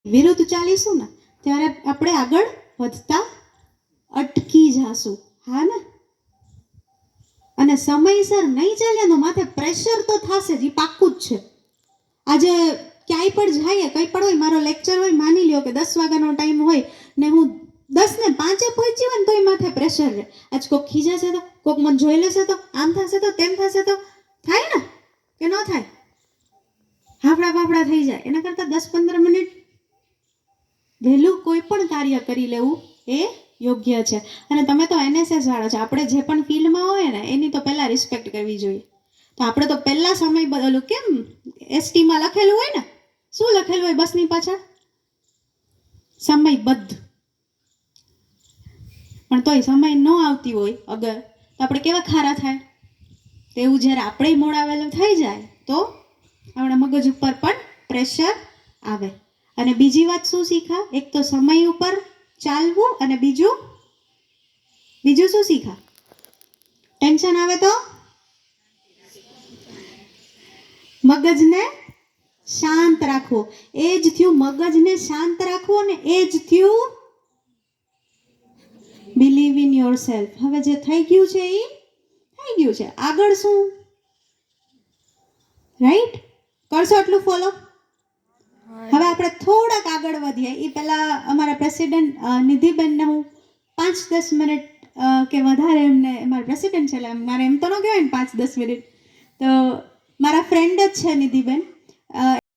વિરુદ્ધ ચાલીશું ને ત્યારે આપણે આગળ વધતા અટકી જાશું. હા ને? અને સમયસર નહીં ચાલે તો માથે પ્રેશર તો થશે જ, એ પાક્કું જ છે. આજે ક્યાંય પણ જઈએ, કંઈ પણ હોય, મારો લેક્ચર હોય, માની લ્યો કે 10 વાગ્યાનો ટાઈમ હોય ને હું 10 ને 5 પહોંચી હોય ને તોય માથે પ્રેશર રહે. આજ કોક ખીજાશે તો, કોક મને જોઈ લેશે તો, આમ થશે તો, તેમ થશે તો, થાય ને કે ન થાય? હાફડા ફાફડા થઈ જાય. એના કરતાં 10-15 મિનિટ વહેલું કોઈ પણ કાર્ય કરી લેવું એ યોગ્ય છે. અને તમે તો NSS વાળા છો, આપણે જે પણ ફિલ્ડમાં હોય ને એની તો પહેલાં રિસ્પેક્ટ કરવી જોઈએ. તો આપણે તો પહેલાં સમય બદલું, કેમ STમાં લખેલું હોય ને, શું લખેલું હોય બસની પાછળ? સમયબદ્ધ. પણ તોય સમય ન આવતી હોય અગર, તો આપણે કેવા ખારા થાય? તેવું જ્યારે આપણે મોડાવેલું થઈ જાય તો આપણા મગજ ઉપર પણ પ્રેશર આવે. અને બીજી વાત શું શીખા? એક તો સમય ઉપર ચાલવું, અને બીજું શું શીખા? ટેન્શન આવે તો મગજને શાંત રાખવો. એ જ થયું મગજને શાંત રાખવો ને એ જ થયું બિલીવ ઇન યોર સેલ્ફ. હવે જે થઈ ગયું છે એ થઈ ગયું છે. આગળ શું? રાઈટ? કરશો એટલું ફોલો? હવે આપણે થોડાક આગળ વધીએ. એ પહેલાં અમારા પ્રેસિડેન્ટ નિધિબેનને હું 5-10 મિનિટ કે વધારે, એમને મારા પ્રેસિડેન્ટ છે એટલે મારે એમ તો ન કહેવાય ને 5-10 મિનિટ, તો મારા ફ્રેન્ડ જ છે નિધિબેન.